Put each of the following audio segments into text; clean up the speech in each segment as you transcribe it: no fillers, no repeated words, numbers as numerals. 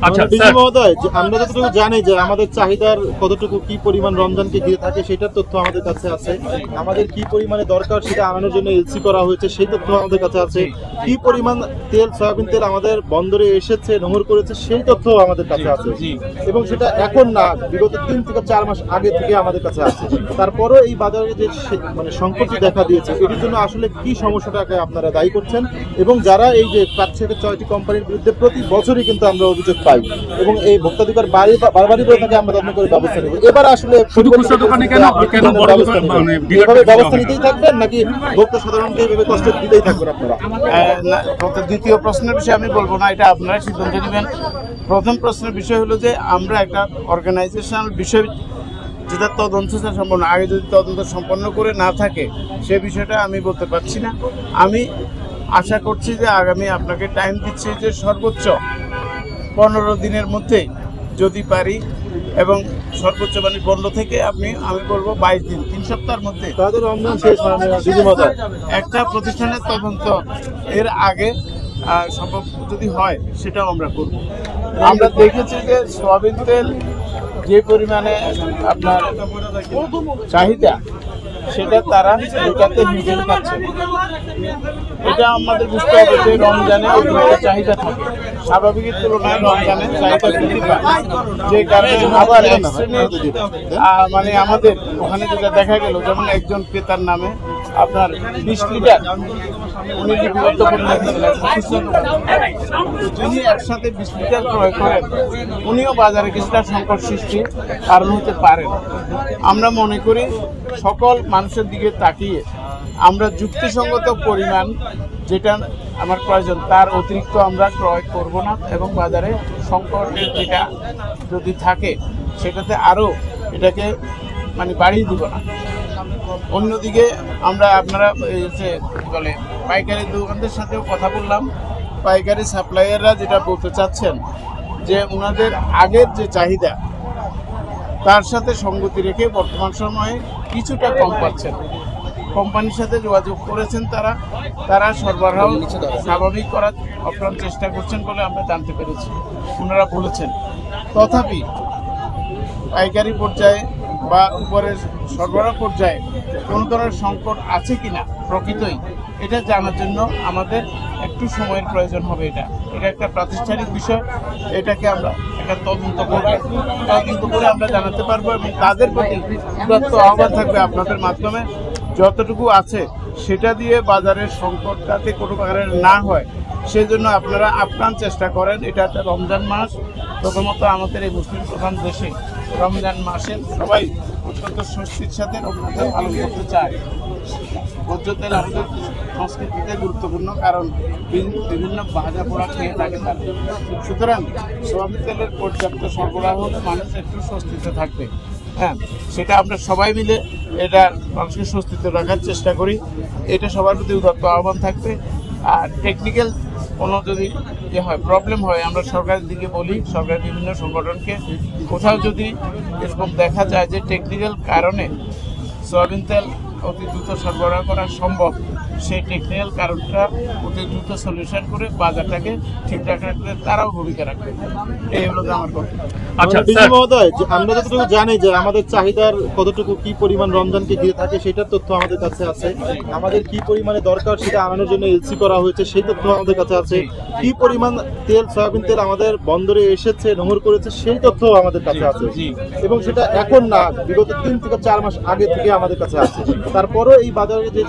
আচ্ছা ডিজি মহোদয়, আমরা যতটুকু জানি যে আমাদের চাহিদার কতটুকু কি পরিমাণ রমজানকে ঘিরে থাকে সেটার তথ্য আমাদের কাছে আছে। আমাদের কি পরিমাণে দরকার সেটা আনানোর জন্য এলসি করা হয়েছে সেই তথ্য আমাদের কাছে আছে। কি পরিমাণ তেল, সয়াবিন তেল আমাদের বন্দরে এসেছে, নোঙর করেছে সেই তথ্য আমাদের কাছে আছে, এবং সেটা এখন না, বিগত 3 থেকে 4 মাস আগে থেকে আমাদের কাছে আছে। তারপরও এই বাজারে যে মানে সংকটটি দেখা দিয়েছে, এটির জন্য আসলে কি সমস্যাটাকে আপনারা দায়ী করছেন? এবং যারা এই যে 5 থেকে 6টি কোম্পানির বিরুদ্ধে প্রতি বছরই কিন্তু আমরা অভিযোগ পাই, এবং এই ভোক্তাধিকার বারবারই বলে থাকে আমরা তদন্ত করে ব্যবস্থা নেব। এবার আসলে শুধু খুচরা দোকানে কেন ব্যবস্থা নিতেই থাকবেন নাকি ভোক্তা সাধারণকে এইভাবে কষ্ট দিতেই থাকবেন আপনারা? দ্বিতীয় প্রশ্নের বিষয়ে আমি বলবো না, এটা আপনারা সিদ্ধান্ত নেবেন। প্রথম প্রশ্নের বিষয় হলো যে আমরা একটা অর্গানাইজেশনাল বিষয় যেটা তদন্ত সম্পন্ন, আগে যদি তদন্ত সম্পন্ন করে না থাকে সে বিষয়টা আমি বলতে পারছি না। আমি আশা করছি যে আগামী আপনাকে টাইম দিচ্ছি যে সর্বোচ্চ 15 দিনের মধ্যে যদি পারি, এবং সর্বোচ্চ মানে 15 থেকে আমি বলবো 22 দিন, 3 সপ্তাহের মধ্যে রমজান শেষ একটা প্রতিষ্ঠানের তদন্ত এর আগে সম্ভব যদি হয় সেটাও আমরা করব। আমরা দেখেছি যে সয়াবিন তেল যে পরিমাণে আপনার চাহিদা সেটা তারা এটাতে হিসেবে পাচ্ছে। এটা আমাদের বুঝতে হবে যে রমজানে অতিরিক্ত চাহিদা থাকে, স্বাভাবিকের তুলনায় রমজানের চাহিদা বৃদ্ধি পায়, যে কারণে আবার এক শ্রেণীর মানে আমাদের ওখানে যেটা দেখা গেল, যেমন একজন ক্রেতার নামে আপনার 20 লিটার উনি লিপিবদ্ধ করে রেখেছিলেন, যিনি একসাথে 20 লিটার ক্রয় করেন উনিও বাজারে কিছুটা সংকট সৃষ্টির কারণ হতে পারেন। আমরা মনে করি সকল মানুষের দিকে তাকিয়ে আমরা যুক্তিসঙ্গত পরিমাণ যেটা আমার প্রয়োজন তার অতিরিক্ত আমরা ক্রয় করব না, এবং বাজারে সংকটের যেটা যদি থাকে সেটাতে আরও এটাকে মানে বাড়িয়ে দিব না। অন্যদিকে আমরা আপনারা বলে পাইকারি দোকানদের সাথেও কথা বললাম, পাইকারি সাপ্লায়াররা যেটা বলতে চাচ্ছেন যে ওনাদের আগের যে চাহিদা তার সাথে সঙ্গতি রেখে বর্তমান সময়ে কিছুটা কম পাচ্ছেন। কোম্পানির সাথে যোগাযোগ করেছেন, তারা সরবরাহ স্বাভাবিক করার আপ্রাণ চেষ্টা করছেন বলে আমরা জানতে পেরেছি, ওনারা বলেছেন। তথাপি পাইকারি পর্যায়ে বা উপরের সরবরাহ পর্যায়ে কোনো ধরনের সংকট আছে কিনা প্রকৃতই এটা জানার জন্য আমাদের একটু সময়ের প্রয়োজন হবে। এটা একটা প্রাতিষ্ঠানিক বিষয়, এটাকে আমরা একটা তদন্ত করে আমরা জানাতে পারবো, এবং তাদের প্রতি আহ্বান থাকবে আপনাদের মাধ্যমে যতটুকু আছে সেটা দিয়ে বাজারের সংকট যাতে কোনো কারণে না হয় সেজন্য আপনারা আপ্রাণ চেষ্টা করেন। এটা একটা রমজান মাস, প্রথমত আমাদের এই মুসলিম প্রধান দেশে রমজান মাসে সবাই অত্যন্ত স্বস্তির সাথে রমজান পালন করতে চায়। ভোজ্য তেল আমাদের সংস্কৃতিতে গুরুত্বপূর্ণ, কারণ বিভিন্ন ভাজা পোড়া খেয়ে থাকে তারা। সুতরাং সয়াবিন তেলের পর্যাপ্ত সরবরাহ হলে মানুষ একটু স্বস্তিতে থাকবে। হ্যাঁ, সেটা আমরা সবাই মিলে এটা মানুষকে স্বস্তিতে রাখার চেষ্টা করি, এটা সবার প্রতি উদাত্ত আহ্বান থাকবে। আর টেকনিক্যাল কোনো যদি হয় প্রবলেম হয় আমরা সরকারের দিকে বলি, সরকারের বিভিন্ন সংগঠনকে, কোথাও যদি এরকম দেখা যায় যে টেকনিক্যাল কারণে সয়াবিন তেল অতি দ্রুত সরবরাহ করা সম্ভব, সেই টেকনিক্যাল কারণটা অতি দ্রুত সলিউশন করে বাজারটাকে ঠিকঠাক রাখতে তারাও ভূমিকা রাখবে। এই হলো আমার কথা। আচ্ছা ডিজি মহোদয়, আমরা যতটুকু জানি যে আমাদের চাহিদার কতটুকু কি পরিমাণ রমজানকে ঘিরে থাকে সেটার তথ্য আমাদের কাছে আছে। আমাদের কি পরিমাণে দরকার সেটা আনানোর জন্য এলসি করা হয়েছে সেই তথ্য আমাদের কাছে আছে। কি পরিমাণ তেল, সয়াবিন তেল আমাদের বন্দরে এসেছে, নোঙর করেছে সেই তথ্য আমাদের কাছে আছে, এবং সেটা এখন না, বিগত 3 থেকে 4 মাস আগে থেকে আমাদের কাছে আছে। তারপরও এই বাজারে যে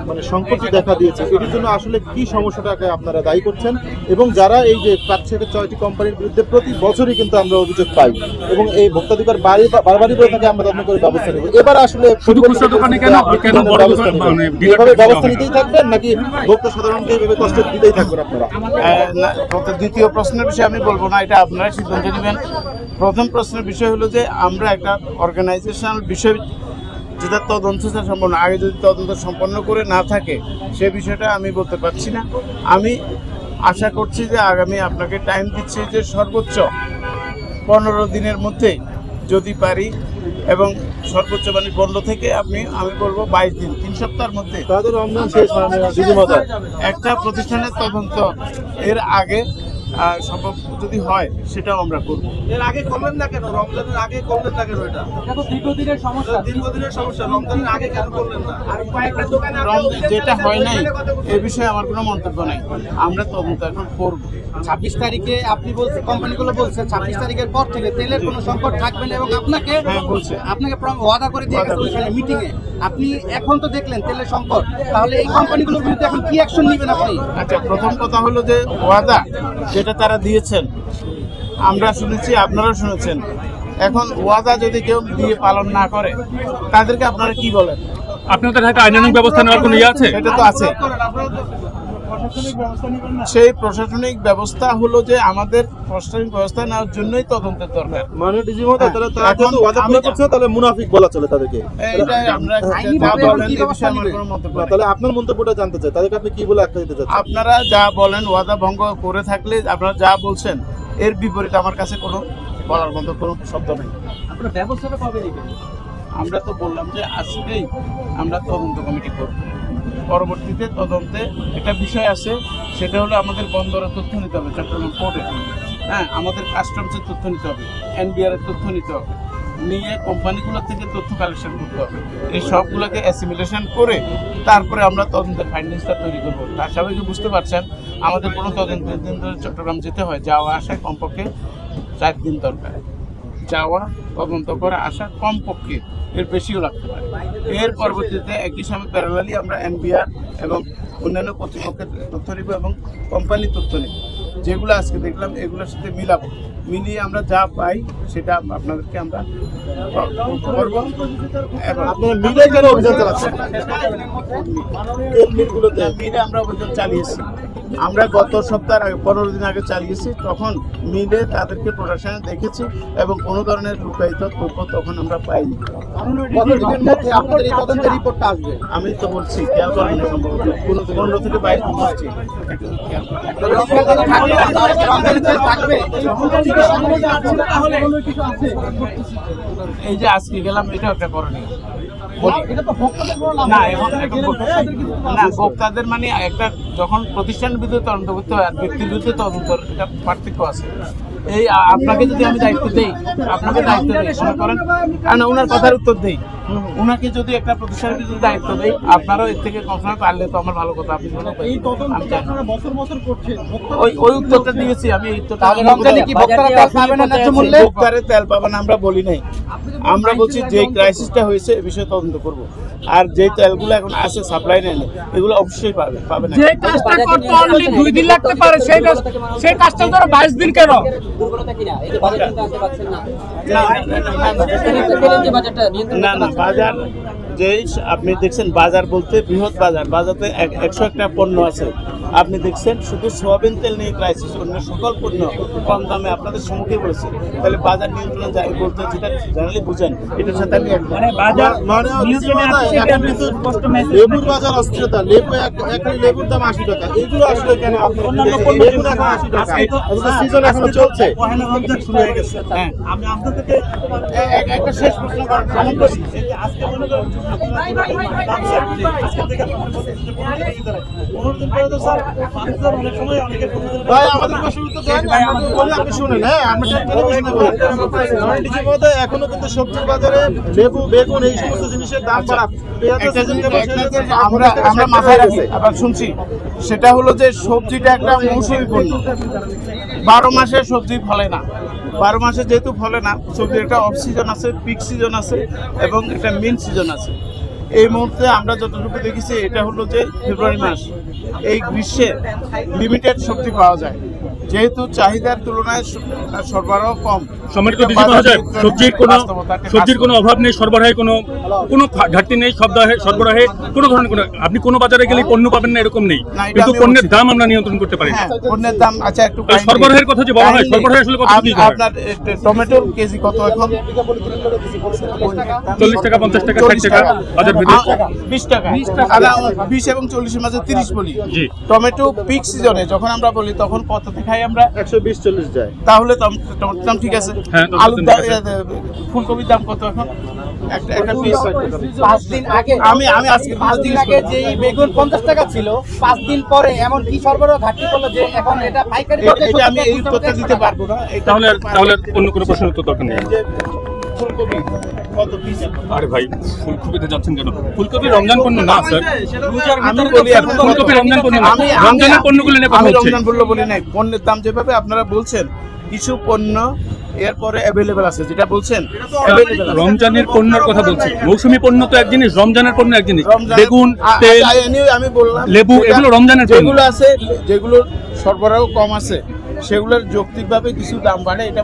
মানে সংকটটি দেখা দিয়েছে, এটির জন্য আসলে কি সমস্যাটাকে আপনারা দায়ী করছেন? এবং যারা এই যে 5 থেকে 6টি কোম্পানির বিরুদ্ধে প্রতি বছরই কিন্তু আমরা অভিযোগ পাই, এবং এই ভোক্তাধিকার বারবারই বলে থাকে আমরা তদন্ত করে ব্যবস্থা নেব। এবার আসলে শুধু খুচরা দোকানে কেন ব্যবস্থা নিতেই থাকবেন নাকি ভোক্তা সাধারণকে এইভাবে কষ্ট দিতেই থাকবেন আপনারা? দ্বিতীয় প্রশ্নের বিষয়ে আমি বলবো না, এটা আপনারা সিদ্ধান্ত নেবেন। প্রথম প্রশ্নের বিষয় হলো যে আমরা একটা অর্গানাইজেশনাল বিষয় যেটা তদন্ত সম্পন্ন, আগে যদি তদন্ত সম্পন্ন করে না থাকে সে বিষয়টা আমি বলতে পারছি না। আমি আশা করছি যে আগামী আপনাকে টাইম দিচ্ছি যে সর্বোচ্চ 15 দিনের মধ্যে যদি পারি, এবং সর্বোচ্চ মানে 15 থেকে আমি বলবো 22 দিন, 3 সপ্তাহের মধ্যে রমজান শেষ একটা প্রতিষ্ঠানের তদন্ত এর আগে সম্ভব যদি হয় সেটাও আমরা করব। এর আগে করলেন না কেন? রমজানের আগে করলেন না কেন? এটা তো দীর্ঘদিনের সমস্যা, দীর্ঘদিনের সমস্যা। রমজানের আগে কেন করলেন না? আর কয়েকটা দোকানে যেটা হয় নাই এ বিষয়ে আমার কোনো মন্তব্য নাই, আমরা তদন্ত এখন করব। 26 তারিখে আপনি বলছেন, কোম্পানিগুলো বলছে 26 তারিখের পর থেকে তেলের কোনো সংকট থাকবে না এবং আপনাকে বলছে। আপনাকে ওয়াদা করে দিয়ে গেছে ওইখানে মিটিং এ। আপনি এখন তো দেখলেন তেলের সংকট, তাহলে এই কোম্পানিগুলোর বিরুদ্ধে এখন কি অ্যাকশন নেবেন আপনি? আচ্ছা, প্রথম কথা হলো যে ওয়াদা যেটা তারা দিয়েছেন আমরা শুনেছি, আপনারাও শুনেছেন। এখন ওয়াদা যদি কেউ দিয়ে পালন না করে তাদেরকে আপনারা কি বলেন? আপনাদের হাতে আইনানুগ ব্যবস্থা নেওয়ার কোনো ইয়ে আছে? এটা তো আছে। সেই প্রশাসনিক ব্যবস্থা হলো যে আমাদের প্রশাসনিক ব্যবস্থা নেওয়ার জন্যই তদন্তের দরকার। মাননীয় ডিজি মহোদয়, তারা এখন যেহেতু ওয়াদা পুরো করছে, তাহলে মুনাফিক বলা চলে তাদেরকে। এইটাই আমরা যা বলেন এই বিষয়ে আমার কোনো মন্তব্য নেই। তাহলে আপনার মন্তব্যটা জানতে চাই, তাদেরকে আপনি কি বলে আখ্যা দিতে চাচ্ছেন? আপনারা যা বলেন ওয়াদা ভঙ্গ করে থাকলে আপনারা যা বলছেন এর বিপরীতে আমার কাছে কোনো বলার মতো কোনো শব্দ নেই। আপনার ব্যবস্থাটা কবে নেবেন? আমরা তো বললাম যে আজকেই আমরা তদন্ত কমিটি করব। পরবর্তীতে তদন্তে একটা বিষয় আছে, সেটা হলো আমাদের বন্দরের তথ্য নিতে হবে, চট্টগ্রাম পোর্টের, হ্যাঁ, আমাদের কাস্টমসের তথ্য নিতে হবে, এনবিআর এর তথ্য নিতে হবে, নিয়ে কোম্পানিগুলোর থেকে তথ্য কালেকশন করতে হবে। এই সবগুলোকে অ্যাসিমিলেশন করে তারপরে আমরা তদন্তের ফাইন্ডিংসটা তৈরি করবো। তার সবাইকে বুঝতে পারছেন আমাদের কোনো তদন্তের দিন ধরে চট্টগ্রাম যেতে হয়, যাওয়া আসায় কমপক্ষে 4 দিন দরকার। যাওয়া, তদন্ত করে আসা, কমপক্ষে এর বেশিও লাগতে পারে। এর পরবর্তীতে একই সময় প্যারালালি আমরা এনবিআর এবং অন্যান্য কর্তৃপক্ষের তথ্য নিব এবং কোম্পানির তথ্য নিব, যেগুলো আজকে দেখলাম এগুলোর সাথে মিলাবো। মিলিয়ে আমরা যা পাই সেটা আপনাদেরকে আমরা করব। এবং আপনারা মিলে কেন অভিযান চালাচ্ছেন? তেল মিলগুলোতে মিলে আমরা অভিযান চালিয়েছি। আমরা গত সপ্তাহের আগে 15 দিন আগে চালিয়েছি, তখন মিলে তাদেরকে প্রোডাকশনে দেখেছি এবং কোনো ধরনের লুকায়িত তথ্য তখন আমরা পাইনি। কতদিনের মধ্যে আপনাদের এই তদন্তের রিপোর্টটা আসবে? আমি তো বলছি খেয়াল করেন না, সম্ভবত 15 থেকে 22 দিন হচ্ছে। এই যে আজকে গেলাম, এটা একটা করণীয় না। এখন না, ভোক্তাদের মানে একটা যখন প্রতিষ্ঠানের বিরুদ্ধে তদন্ত করতে হয় আর ব্যক্তির বিরুদ্ধে তদন্ত, এটা পার্থক্য আছে। এই আপনাকে যদি আমি দায়িত্ব দেই, আপনাকে দায়িত্ব দেই মনে করেন, কারণ ওনার কথার উত্তর দেই, ওনাকে যদি একটা প্রতিষ্ঠানের বিরুদ্ধে দায়িত্ব দেই, আপনারাও এর থেকে কখনো পারলে তো আমার ভালো কথা। আপনি ওই উত্তরটা দিয়েছি আমি। এই উত্তরটা ভোক্তারে তেল পাবে না আমরা বলি নাই, আমরা বলছি যে ক্রাইসিসটা হয়েছে এ বিষয়ে তদন্ত করব। আর যে তেলগুলো এখন আছে সাপ্লাই নেই, এগুলো অবশ্যই পাবে না। যে কাজটা করতে অলরেডি 2 দিন লাগতে পারে সেই কাজটা ধরো 22 দিন কেন? দুর্বলতা কিনা এই যে বাজার কিন্তু আনতে পারছেন না। না না, বাজার যে আপনি দেখছেন, বাজার বলতে বৃহৎ বাজার, বাজারে 101টা পণ্য আছে। আপনি দেখছেন শুধু সোয়াবিন তেল নিয়ে ক্রাইসিস, অন্য সকল পণ্য কম দামে আপনাদের সম্মুখে বলেছে। তাহলে বাজার নিয়ন্ত্রণে যাই বলতে যেটা জেনারেলি বুঝেন, এটার সাথে আমি লেবুর বাজার অস্থিরতা, লেবু একটা লেবুর দাম 80 টাকা, এগুলো আসলে কেন? লেবুর এখন 80 টাকা, সিজন এখনো চলছে। হ্যাঁ, আমি আপনাদেরকে একটা শেষ প্রশ্ন করার আজকে মনে করেন ভাই আমাদের প্রশ্ন উত্তর দেন, আমরা বলি আপনি শুনেন। হ্যাঁ, আমরা টেলিভিশনে বলি। ডিজি মহোদয়, এখনো কিন্তু সবজির বাজারে লেবু, বেগুন এই সমস্ত জিনিসের দাম বাড়া। আমরা মাথায় রাখি, আবার শুনছি, সেটা হলো যে সবজিটা একটা মৌসুমী পণ্য। 12 মাসে সবজি ফলে না। 12 মাসে যেহেতু ফলে না, সবজির একটা অফ সিজন আছে, পিক সিজন আছে এবং একটা মেন সিজন আছে। এই মুহূর্তে আমরা যতটুকু দেখেছি এটা হলো যে ফেব্রুয়ারি মাস, এই গ্রীষ্মে লিমিটেড সবজি পাওয়া যায়, যেহেতু চাহিদার তুলনায় সরবরাহ কম। সম্মানিত ডিজি মহোদয়, সবজির কোনো অভাব নেই, সরবরাহে কোনো ঘাটতি নেই, সরবরাহে কোনো ধরনের কোনো, আপনি কোনো বাজারে গেলে পণ্য পাবেন না এরকম নেই, কিন্তু পণ্যের দাম আমরা নিয়ন্ত্রণ করতে পারি। হ্যাঁ, পণ্যের দাম আচ্ছা একটু সরবরাহের কথা যে বলা হয়, সরবরাহে আসলে কত কি আপনার টমেটোর কেজি কত এখন? 40 টাকা, 50 টাকা, 60 টাকা বাজার ভেদে 20 টাকা। 20 এবং 40 এর মাঝে 30 বলি। জি। টমেটো পিক সিজনে যখন আমরা বলি তখন কত থেকে পাই আমরা? 120-40 যায়। তাহলে টমেটোর দাম ঠিক আছে। হ্যাঁ, টমেটোর আলুর দাম দাম, ফুলকপির দাম কত এখন? একটা পিস 5 দিন আগে আমি আজকে 5 দিন আগে যে বেগুন 50 টাকা ছিল, 5 দিন পরে এমন কি সরবরাহ ঘাটতি করলো যে এখন এটা পাইকারি এটা আমি এই উত্তরটা দিতে পারবো না। তাহলে অন্য কোনো প্রশ্নের উত্তর দরকার নেই। যে ফুলকপি কত পিস এখন? আরে ভাই ফুলকপিতে যাচ্ছেন কেন? ফুলকপি রমজান পণ্য না স্যার। আমি বলি এখন ফুলকপি রমজান পণ্য না। রমজানের পণ্যগুলো নিয়ে কথা আমি হচ্ছে। রমজান পণ্য বলি নাই। পণ্যের দাম যেভাবে আপনারা বলছেন, কিছু পণ্য এরপরে অ্যাভেলেবেল আছে, যেটা বলছেন available আছে। রমজানের পণ্যের কথা বলছি। মৌসুমী পণ্য তো এক জিনিস, রমজানের পণ্য এক জিনিস। রমজানের- বেগুন, তেল, anyway, আমি বললাম লেবু, যেটা- এগুলো রমজানের পণ্য। যেগুলো আছে, যেগুলো সরবরাহ কম আছে, সেগুলোর যৌক্তিকভাবে কিছু দাম বাড়ে, এটা